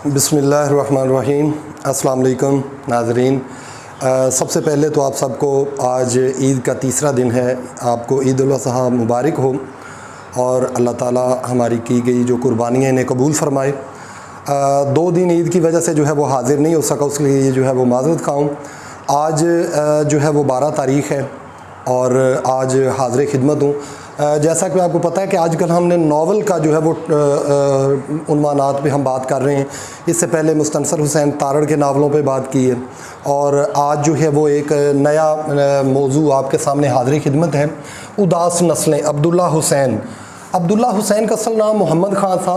बिस्मिल्लाहिर्रहमानिर्रहीम। अस्सलाम वालेकुम नाज़रीन। सबसे पहले तो आप सबको आज ईद का तीसरा दिन है, आपको ईद उल अज़हा मुबारक हो और अल्लाह ताला हमारी की गई जो कुर्बानियाँ इन्हें कबूल फ़रमाए। 2 दिन ईद की वजह से जो है वो हाज़िर नहीं हो सका, उसके लिए जो है वो माज़रत खाऊँ। आज जो है वो 12 तारीख़ है और आज हाज़िर खिदमत हूँ। जैसा कि आपको पता है कि आजकल हमने नावल का जो है वो उन्वानात पे हम बात कर रहे हैं। इससे पहले मुस्तनसर हुसैन तारड़ के नावलों पे बात की है और आज जो है वो एक नया मौजू आपके सामने हाज़िर खिदमत है। उदास नस्लें। अब्दुल्ला हुसैन का असल नाम मोहम्मद ख़ान था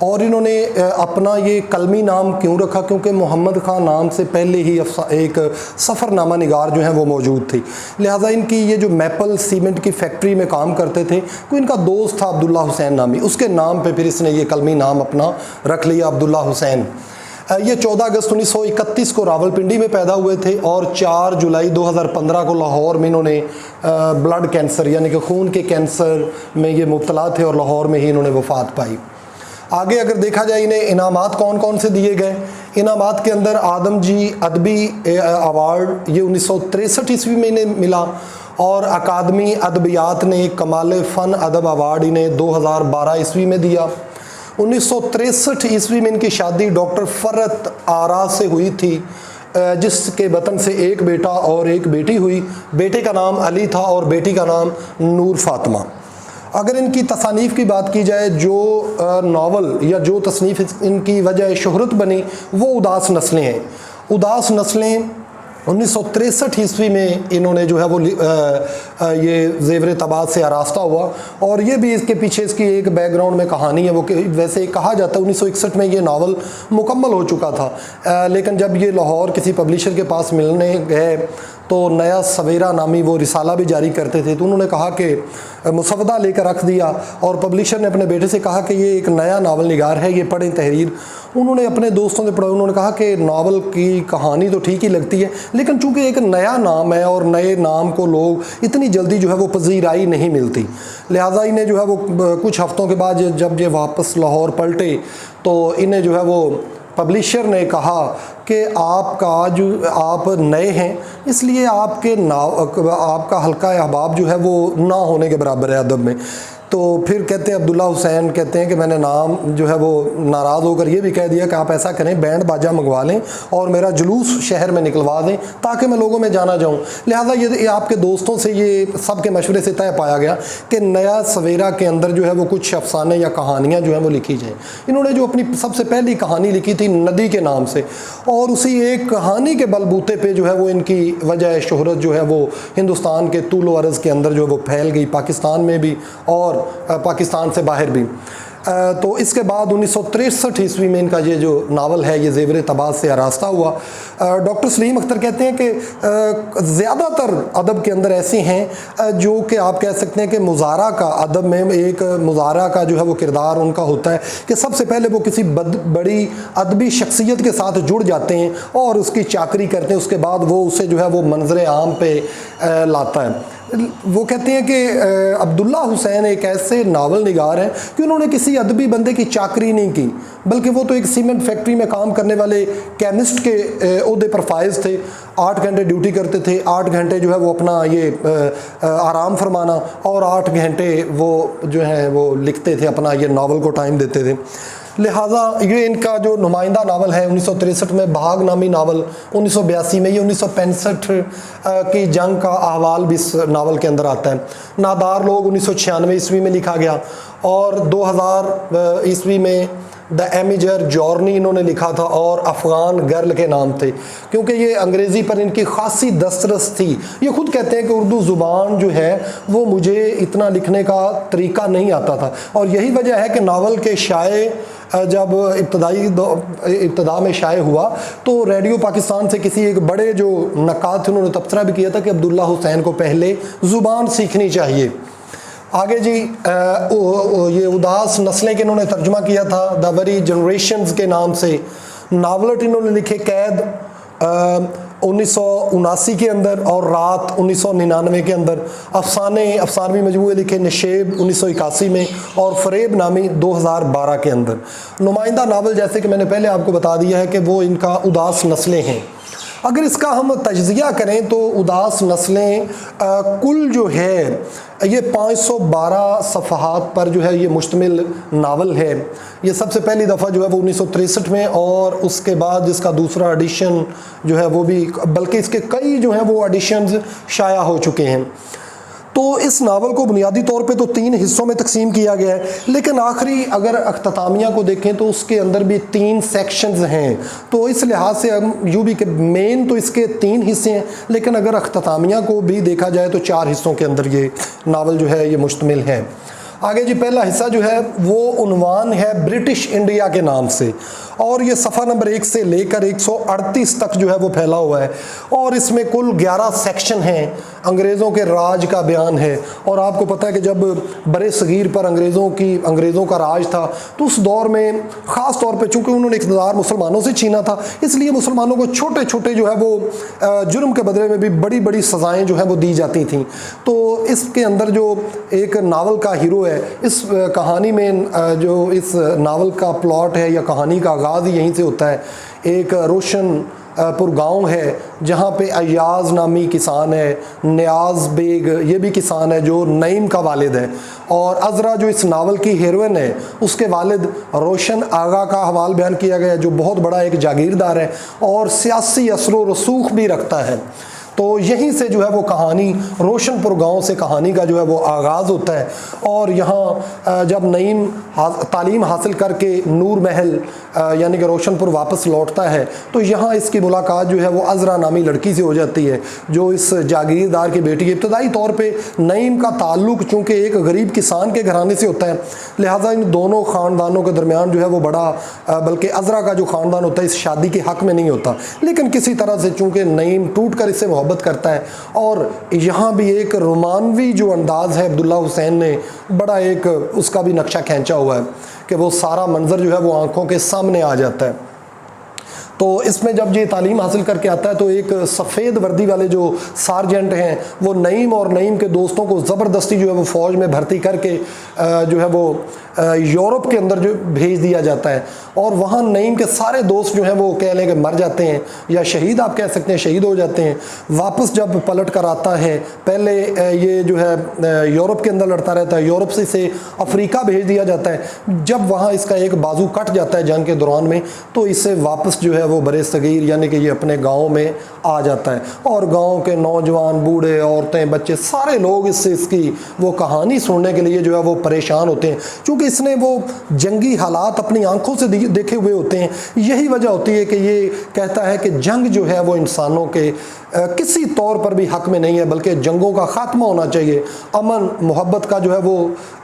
और इन्होंने अपना ये कलमी नाम क्यों रखा, क्योंकि मोहम्मद ख़ान नाम से पहले ही एक सफ़रनामा निगार जो है वो मौजूद थी। लिहाजा इनकी ये जो मैपल सीमेंट की फैक्ट्री में काम करते थे, कोई इनका दोस्त था अब्दुल्ला हुसैन नामी, उसके नाम पे फिर इसने ये कलमी नाम अपना रख लिया अब्दुल्ला हुसैन। ये 14 अगस्त 1931 को रावलपिंडी में पैदा हुए थे और 4 जुलाई 2015 को लाहौर में इन्होंने ब्लड कैंसर यानी कि खून के कैंसर में ये मुब्तला थे और लाहौर में ही इन्होंने वफ़ात पाई। आगे अगर देखा जाए इन्हें इनामात कौन कौन से दिए गए, इनामात के अंदर आदमजी अदबी अवार्ड ये 1963 ईस्वी में इन्हें मिला और अकादमी अदबियात ने कमाल फ़न अदब अवार्ड इन्हें 2012 ईस्वी में दिया। 1963 ईस्वी में इनकी शादी डॉक्टर फ़रत आरा से हुई थी, जिसके वतन से एक बेटा और एक बेटी हुई। बेटे का नाम अली था और बेटी का नाम नूर फातिमा। अगर इनकी तसानीफ़ की बात की जाए, जो नावल या जो तसनीफ़ इनकी वजह शोहरत बनी वो उदास नस्लें हैं। उदास नस्लें 1963 ईस्वी में इन्होंने जो है वो ये ज़ेवर तबाद से आरास्ता हुआ और ये भी इसके पीछे इसकी एक बैकग्राउंड में कहानी है। वो वैसे कहा जाता है 1961 में ये नावल मुकम्मल हो चुका था, लेकिन जब ये लाहौर किसी पब्लिशर के पास मिलने गए तो नया सवेरा नामी वो रिसाला भी जारी करते थे, तो उन्होंने कहा कि मुसवदा लेकर रख दिया और पब्लिशर ने अपने बेटे से कहा कि ये एक नया नावल निगार है, ये पढ़ें तहरीर। उन्होंने अपने दोस्तों से पढ़ा, उन्होंने कहा कि नावल की कहानी तो ठीक ही लगती है, लेकिन चूंकि एक नया नाम है और नए नाम को लोग इतनी जल्दी जो है वो पजीराई नहीं मिलती, लिहाजा इन्हें जो है वो कुछ हफ्तों के बाद जब ये वापस लाहौर पलटे तो इन्हें जो है वो पब्लिशर ने कहा कि आप नए हैं, इसलिए आपका हल्का अहबाब जो है वो ना होने के बराबर है अदब में। तो फिर कहते हैं अब्दुल्ला हुसैन कहते हैं कि मैंने नाम जो है वो नाराज़ होकर ये भी कह दिया कि आप ऐसा करें, बैंड बाजा मंगवा लें और मेरा जुलूस शहर में निकलवा दें ताकि मैं लोगों में जाना जाऊं। लिहाजा ये आपके दोस्तों से ये सब के मशवरे से तय पाया गया कि नया सवेरा के अंदर जो है वो कुछ अफसाने या कहानियाँ जो हैं वो लिखी जाएँ। इन्होंने जो अपनी सबसे पहली कहानी लिखी थी नदी के नाम से, और उसी एक कहानी के बलबूते पे जो है वो इनकी वजह शोहरत जो है वो हिंदुस्तान के तूल व अर्ज़ के अंदर जो है वो फैल गई, पाकिस्तान में भी और पाकिस्तान से बाहर भी। तो इसके बाद 1963 ईस्वी में इनका ये जो नावल है ये ज़ेवर तबाद से आरास्ता हुआ। डॉक्टर सलीम अख्तर कहते हैं कि ज़्यादातर अदब के अंदर ऐसे हैं जो कि आप कह सकते हैं कि मुजारा का अदब में एक मुजारा का जो है वो किरदार उनका होता है कि सबसे पहले वो किसी बड़ी अदबी शख्सियत के साथ जुड़ जाते हैं और उसकी चाकरी करते हैं, उसके बाद वो उसे जो है वो मंजर आम पे लाता है। वो कहते हैं कि अब्दुल्ला हुसैन एक ऐसे नावल निगार हैं कि उन्होंने किसी अदबी बंदे की चाकरी नहीं की, बल्कि वो तो एक सीमेंट फैक्ट्री में काम करने वाले केमिस्ट के ओहदे पर फाइज थे। 8 घंटे ड्यूटी करते थे, 8 घंटे जो है वो अपना ये आराम फरमाना और 8 घंटे वो जो है वो लिखते थे, अपना ये नावल को टाइम देते थे। लिहाजा ये इनका जो नुमाइंदा नावल है 1963 में भाग नामी नावल, 1982 में ये 1965 की जंग का अहवाल भी इस नावल के अंदर आता है। नादार लोग 1996 ईस्वी में लिखा गया और 2000 ईस्वी में द एमिजर जॉर्नी इन्होंने लिखा था और अफ़गान गर्ल के नाम थे, क्योंकि ये अंग्रेज़ी पर इनकी ख़ासी दस्तरस थी। ये खुद कहते हैं कि उर्दू ज़ुबान जो है वो मुझे इतना लिखने का तरीक़ा नहीं आता था, और यही वजह है कि नावल के शाये जब इब्तदा में शाये हुआ तो रेडियो पाकिस्तान से किसी एक बड़े जो नक्काद थे उन्होंने तबसरा भी किया था कि अब्दुल्ला हुसैन को पहले ज़ुबान सीखनी चाहिए। आगे जी ये उदास नस्लें के इन्होंने तर्जुमा किया था द वेरी जनरेशंस के नाम से। नावलट इन्होंने लिखे कैद 1979 के अंदर और रात 1999 के अंदर, अफसानवी मजमूए लिखे नशेब 1981 में और फरेब नामी 2012 के अंदर। नुमाइंदा नावल जैसे कि मैंने पहले आपको बता दिया है कि वो इनका उदास नस्लें हैं। अगर इसका हम तज्ज़िया करें तो उदास नस्लें कुल जो है ये 512 सफ़हात पर जो है ये मुश्तमिल नावल है। ये सबसे पहली दफ़ा जो है वो 1963 में, और उसके बाद इसका दूसरा एडिशन जो है वो भी, बल्कि इसके कई जो हैं वो एडिशंस शाया हो चुके हैं। तो इस नावल को बुनियादी तौर पे तो 3 हिस्सों में तकसीम किया गया है, लेकिन आखिरी अगर अख्तामिया को देखें तो उसके अंदर भी 3 सेक्शंस हैं। तो इस लिहाज से हम यूँ भी कि मेन तो इसके 3 हिस्से हैं, लेकिन अगर अख्तामिया को भी देखा जाए तो 4 हिस्सों के अंदर ये नावल जो है ये मुश्तमिल है। आगे जी पहला हिस्सा जो है वो उन्वान है ब्रिटिश इंडिया के नाम से, और ये सफ़ा नंबर 1 से लेकर 138 तक जो है वो फैला हुआ है, और इसमें कुल 11 सेक्शन हैं। अंग्रेज़ों के राज का बयान है, और आपको पता है कि जब बरे सगीर पर अंग्रेज़ों का राज था तो उस दौर में ख़ास तौर पे चूँकि उन्होंने इक़्तिदार मुसलमानों से छीना था, इसलिए मुसलमानों को छोटे छोटे जो है वो जुर्म के बदले में भी बड़ी बड़ी सज़ाएँ जो हैं वो दी जाती थीं। तो इसके अंदर जो एक नावल का हीरो है, इस कहानी में जो इस नावल का प्लॉट है या कहानी का आगाज़ यहीं से होता है। एक रोशनपुर गांव है जहां पे अयाज नामी किसान है, नियाज बेग ये भी किसान है जो नईम का वालिद है, और अज़रा जो इस नावल की हीरोइन है उसके वालिद रोशन आगा का हवाल बयान किया गया है, जो बहुत बड़ा एक जागीरदार है और सियासी असर व रसूख भी रखता है। तो यहीं से जो है वो कहानी रोशनपुर गांव से कहानी का जो है वो आगाज़ होता है, और यहाँ जब नईम तालीम हासिल करके नूर महल यानी कि रोशनपुर वापस लौटता है तो यहाँ इसकी मुलाकात जो है वो अज़रा नामी लड़की से हो जाती है जो इस जागीरदार की बेटी है। इब्तदाई तौर पे नईम का ताल्लुक़ चूँकि एक गरीब किसान के घराने से होता है, लिहाजा इन दोनों ख़ानदानों के दरमियान जो है वो बड़ा बल्कि अज़रा का जो ख़ानदान होता है इस शादी के हक़ में नहीं होता, लेकिन किसी तरह से चूँकि नईम टूट कर इससे मोहब्बत करता है। और यहाँ भी एक रोमानवी जो अंदाज़ है अब्दुल्ला हुसैन ने बड़ा एक उसका भी नक्शा खींचा हुआ है कि वो सारा मंजर जो है वो आंखों के सामने आ जाता है। तो इसमें जब ये तालीम हासिल करके आता है तो एक सफ़ेद वर्दी वाले जो सार्जेंट हैं वो नईम और नईम के दोस्तों को ज़बरदस्ती जो है वो फ़ौज में भर्ती करके जो है वो यूरोप के अंदर जो भेज दिया जाता है, और वहाँ नईम के सारे दोस्त जो हैं वो कह लें कि मर जाते हैं या शहीद आप कह सकते हैं, शहीद हो जाते हैं। वापस जब पलट कर आता है, पहले ये जो है यूरोप के अंदर लड़ता रहता है, यूरोप से इसे अफ्रीका भेज दिया जाता है। जब वहाँ इसका एक बाजू कट जाता है जंग के दौरान में तो इसे वापस जो है वो बरे सगीर यानी कि ये अपने गाँव में आ जाता है, और गाँव के नौजवान बूढ़े औरतें बच्चे सारे लोग इससे इसकी वो कहानी सुनने के लिए जो है वो परेशान होते हैं, क्योंकि इसने वो जंगी हालात अपनी आंखों से देखे हुए होते हैं। यही वजह होती है कि ये कहता है कि जंग जो है वो इंसानों के किसी तौर पर भी हक़ में नहीं है, बल्कि जंगों का ख़ात्मा होना चाहिए, अमन मोहब्बत का जो है वो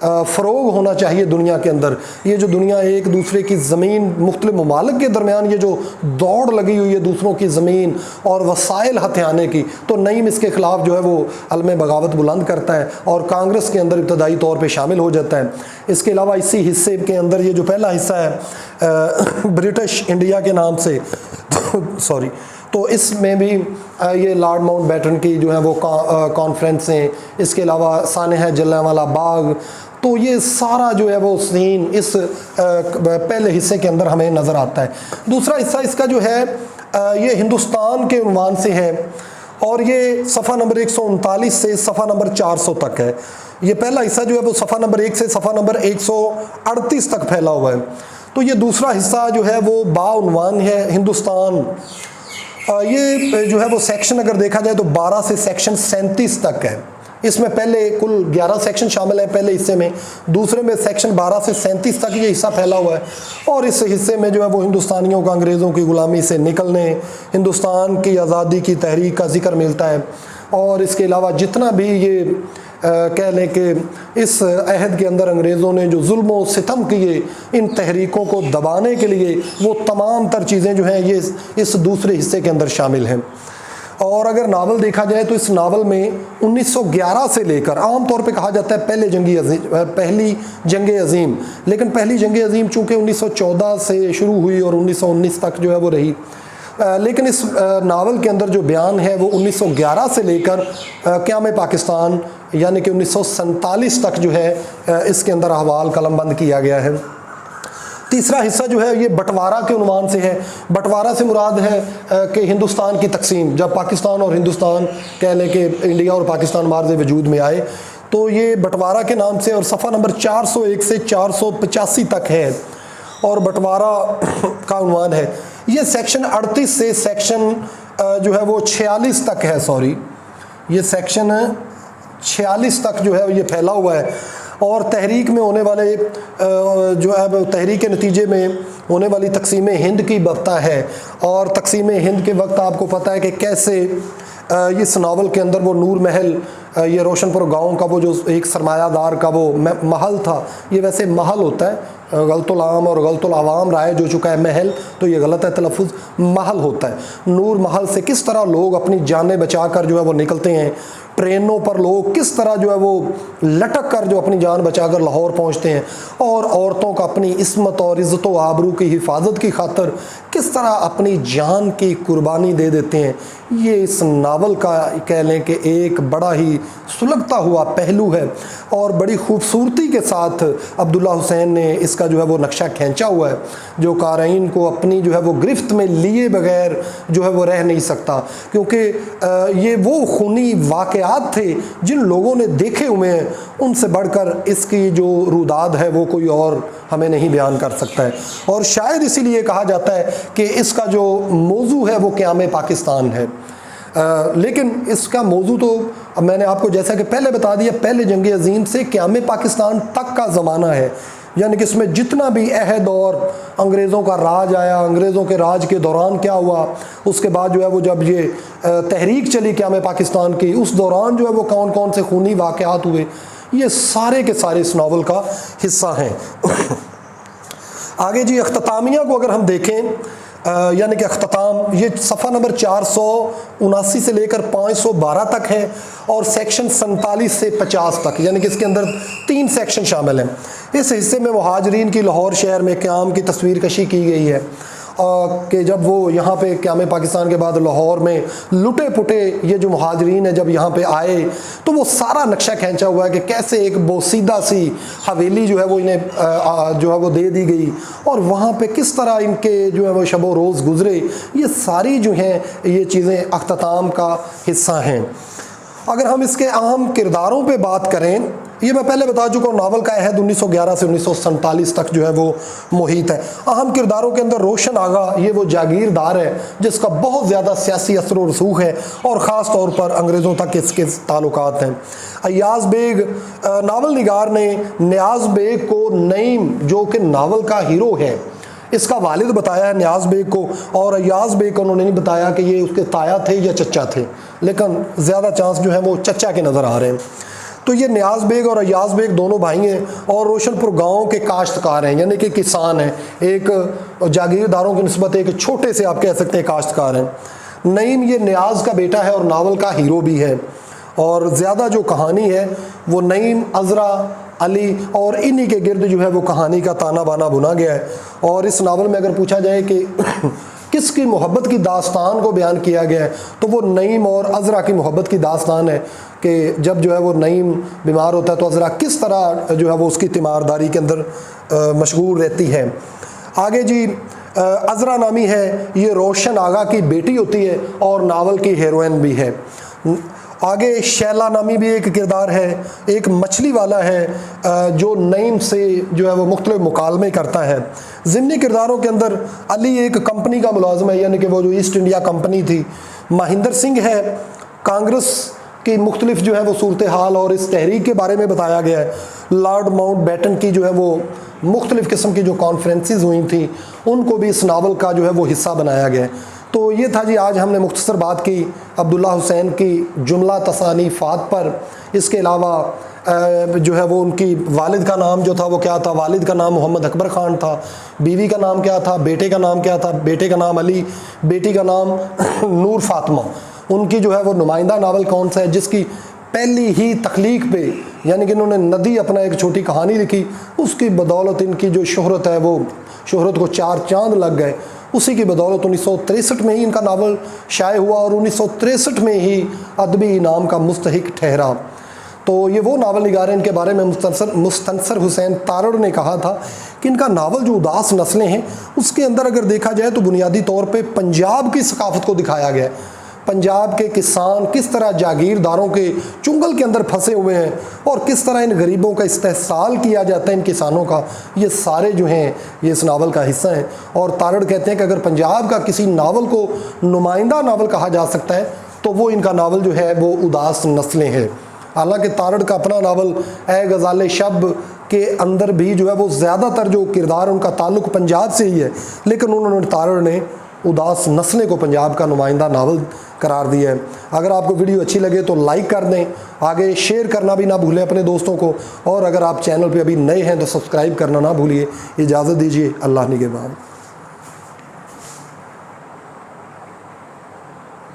फ़रोग होना चाहिए दुनिया के अंदर। ये जो दुनिया एक दूसरे की ज़मीन मुख्तलिफ ममालिक के दरमियान ये जो दौड़ लगी हुई है दूसरों की ज़मीन और वसाइल हथियाने की, तो नईम इसके ख़िलाफ़ जो है वो अलम बगावत बुलंद करता है और कांग्रेस के अंदर इब्तदाई तौर पर शामिल हो जाता है। इसके अलावा इसी हिस्से के अंदर ये जो पहला हिस्सा है ब्रिटिश इंडिया के नाम से सॉरी, तो इसमें भी ये लॉर्ड माउंटबेटन की जो है वो कॉन्फ्रेंसें, इसके अलावा सानह जलियांवाला बाग, तो ये सारा जो है वो सीन इस पहले हिस्से के अंदर हमें नज़र आता है। दूसरा हिस्सा इसका जो है ये हिंदुस्तान के उन्वान से है, और ये सफ़ा नंबर 139 से सफ़ा नंबर 400 तक है। ये पहला हिस्सा जो है वो सफ़ा नंबर 1 से सफ़ा नंबर 138 तक फैला हुआ है। तो ये दूसरा हिस्सा जो है वो बाउनवान है हिंदुस्तान। ये जो है वो सेक्शन अगर देखा जाए तो 12 से सेक्शन 37 तक है। इसमें पहले कुल 11 सेक्शन शामिल हैं पहले हिस्से में, दूसरे में सेक्शन 12 से 37 तक ये हिस्सा फैला हुआ है। और इस हिस्से में जो है वो हिंदुस्तानियों का अंग्रेज़ों की ग़ुलामी से निकलने, हिंदुस्तान की आज़ादी की तहरीक का जिक्र मिलता है, और इसके अलावा जितना भी ये कह लें कि इस अहद के अंदर अंग्रेज़ों ने जो जुल्म व सितम किए इन तहरीकों को दबाने के लिए, वो तमाम तर चीज़ें जो हैं ये इस दूसरे हिस्से के अंदर शामिल हैं। और अगर नावल देखा जाए तो इस नावल में 1911 से लेकर आम तौर पे कहा जाता है पहली जंग अज़ीम, लेकिन पहली जंग अज़ीम चूँकि 1914 से शुरू हुई और 1919 तक जो है वो रही, लेकिन इस नावल के अंदर जो बयान है वो 1911 से लेकर क़याम पाकिस्तान यानी कि 1947 तक जो है इसके अंदर अहवाल कलमबंद किया गया है। तीसरा हिस्सा जो है ये बंटवारा के उन्वान से है। बंटवारा से मुराद है कि हिंदुस्तान की तकसीम, जब पाकिस्तान और हिंदुस्तान कह लें कि इंडिया और पाकिस्तान मार्ज़ वजूद में आए तो ये बंटवारा के नाम से, और सफ़ा नंबर 401 से 485 तक है और बंटवारा का उन्वान है। ये सेक्शन 38 से सेक्शन जो है वो 46 तक है, सॉरी ये सेक्शन 46 तक जो है ये फैला हुआ है। और तहरीक में होने वाले जो है वो तहरीक के नतीजे में होने वाली तकसीम हिंद की बता है। और तकसीम हिंद के वक्त आपको पता है कि कैसे इस नावल के अंदर वो नूर महल, ये रोशनपुर गांव का वो जो एक सरमायादार का वो महल था, ये वैसे महल होता है, गलतुल आम और गलतुल आवाम राय जो चुका है महल, तो ये गलत है तलफ़ुज़, महल होता है। नूर महल से किस तरह लोग अपनी जानें बचाकर जो है वो निकलते हैं, ट्रेनों पर लोग किस तरह जो है वो लटक कर जो अपनी जान बचाकर लाहौर पहुंचते हैं, और औरतों का अपनी इस्मत और इज़्ज़त व आबरू की हिफाजत की खातर किस तरह अपनी जान की कुर्बानी दे देते हैं। ये इस नावल का कह लें कि एक बड़ा ही सुलगता हुआ पहलू है और बड़ी खूबसूरती के साथ अब्दुल्ला हुसैन ने इसका जो है वो नक्शा खींचा हुआ है, जो क़ारीन को अपनी जो है वो गिरफ्त में लिए बगैर जो है वो रह नहीं सकता, क्योंकि ये वो खूनी वाक़यात थे जिन लोगों ने देखे हुए हैं, उनसे बढ़कर इसकी जो रुदाद है वो कोई और हमें नहीं बयान कर सकता है। और शायद इसीलिए कहा जाता है कि इसका जो मौजू है वो क़याम पाकिस्तान है। लेकिन इसका मौजू तो मैंने आपको जैसा कि पहले बता दिया, पहले जंग अज़ीम से क़याम पाकिस्तान तक का ज़माना है, यानी कि इसमें जितना भी अहद और अंग्रेज़ों का राज आया, अंग्रेज़ों के राज के दौरान क्या हुआ, उसके बाद जो है वो जब ये तहरीक चली क़याम पाकिस्तान की, उस दौरान जो है वो कौन कौन से खूनी वाक़यात हुए, ये सारे के सारे इस नावल का हिस्सा हैं। आगे जी अख्तामिया को अगर हम देखें, यानी कि अख्ताम, ये सफ़ा नंबर 479 से लेकर 512 तक है और सेक्शन 47 से 50 तक, यानी कि इसके अंदर 3 सेक्शन शामिल हैं। इस हिस्से में मुहाजिरीन की लाहौर शहर में क़याम की तस्वीर कशी की गई है कि जब वो यहाँ पे क़याम पाकिस्तान के बाद लाहौर में लुटे पुटे ये जो मुहाजिरीन है जब यहाँ पे आए, तो वो सारा नक्शा खींचा हुआ है कि कैसे एक बोसीदा सी हवेली जो है वो इन्हें जो है वो दे दी गई और वहाँ पे किस तरह इनके जो है वो शबो रोज़ गुज़रे। ये सारी जो हैं ये चीज़ें अख्ताम का हिस्सा हैं। अगर हम इसके अहम किरदारों पे बात करें, ये मैं पहले बता चुका हूँ, नावल का अहद 1911 से 1947 तक जो है वो मुहित है। अहम किरदारों के अंदर रोशन आगा, ये वो जागीरदार है जिसका बहुत ज़्यादा सियासी असर व रसूख है और ख़ास तौर पर अंग्रेज़ों तक इसके ताल्लुकात हैं। अय्याज़ बेग, नावल निगार ने न्याज़ बेग को नईम, जो कि नावल का हीरो है, इसका वालिद बताया है न्याज़ बेग को, और अय्याज़ बेग को उन्होंने नहीं बताया कि ये उसके ताया थे या चचा थे, लेकिन ज़्यादा चांस जो है वो चचा के नज़र आ रहे हैं। तो ये न्याज़ बेग और अय्याज़ बेग दोनों भाई हैं और रोशनपुर गांव के काश्तकार हैं, यानी कि किसान हैं, एक जागीरदारों की निस्बत एक छोटे से आप कह सकते हैं काश्तकार हैं। नईम ये न्याज़ का बेटा है और नावल का हीरो भी है, और ज़्यादा जो कहानी है वो नईम, अज़रा, अली और इन्हीं के गिर्द जो है वो कहानी का ताना बाना बुना गया है। और इस नावल में अगर पूछा जाए कि किसकी मोहब्बत की दास्तान को बयान किया गया है, तो वो नईम और अज़रा की मोहब्बत की दास्तान है कि जब जो है वो नईम बीमार होता है तो अज़रा किस तरह जो है वो उसकी तीमारदारी के अंदर मशगूल रहती है। आगे जी अज़रा नामी है, ये रोशन आगा की बेटी होती है और नावल की हीरोइन भी है। आगे शैला नामी भी एक किरदार है, एक मछली वाला है जो नईम से जो है वो मुख्तलिफ मुकालमे करता है। ज़िमनी किरदारों के अंदर अली एक कंपनी का मुलाजिम है, यानी कि वो जो ईस्ट इंडिया कंपनी थी। महिंदर सिंह है, कांग्रेस की मुख्तलिफ जो है वो सूरत हाल और इस तहरीक के बारे में बताया गया है। लॉर्ड माउंटबेटन की जो है वो मुख्तलिफ़ किस्म की जो कॉन्फ्रेंसेस हुई थी उनको भी इस नावल का जो है वो हिस्सा बनाया गया है। तो ये था जी, आज हमने मुख्तसर बात की अब्दुल्ला हुसैन की जुमला तसानीफ़ात पर। इसके अलावा जो है वो उनकी वालिद का नाम जो था वो क्या था, वालिद का नाम मोहम्मद अकबर ख़ान था, बीवी का नाम क्या था, बेटे का नाम क्या था, बेटे का नाम अली, बेटी का नाम नूर फातिमा। उनकी जो है वो नुमाइंदा नावल कौन सा है जिसकी पहली ही तख्लीक पे, यानी कि इन्होंने नदी अपना एक छोटी कहानी लिखी, उसकी बदौलत इनकी जो शोहरत है वो शोहरत को 4 चांद लग गए उसी की बदौलत 1963 में ही इनका नावल शाये हुआ और 1963 में ही अदबी इनाम का मुस्तहिक ठहरा। तो ये वो नावल निगार हैं, इनके बारे में मुस्तनसर हुसैन तारड़ ने कहा था कि इनका नावल जो उदास नस्लें हैं उसके अंदर अगर देखा जाए तो बुनियादी तौर पे पंजाब की सकाफ़त को दिखाया गया है। पंजाब के किसान किस तरह जागीरदारों के चुंगल के अंदर फंसे हुए हैं और किस तरह इन गरीबों का इस्तेहसाल किया जाता है, इन किसानों का, ये सारे जो हैं ये इस नावल का हिस्सा हैं। और तारड़ कहते हैं कि अगर पंजाब का किसी नावल को नुमाइंदा नावल कहा जा सकता है तो वो इनका नावल जो है वो उदास नस्लें हैं। हालांकि तारड़ का अपना नावल ए गज़ाल शब के अंदर भी जो है वो ज़्यादातर जो किरदार उनका ताल्लुक़ पंजाब से ही है, लेकिन उन्होंने तारड़ ने उदास नस्लें को पंजाब का नुमाइंदा नावल करार दिया है। अगर आपको वीडियो अच्छी लगे तो लाइक कर दें, आगे शेयर करना भी ना भूलें अपने दोस्तों को, और अगर आप चैनल पे अभी नए हैं तो सब्सक्राइब करना ना भूलिए। इजाज़त दीजिए, अल्लाह निगहबान।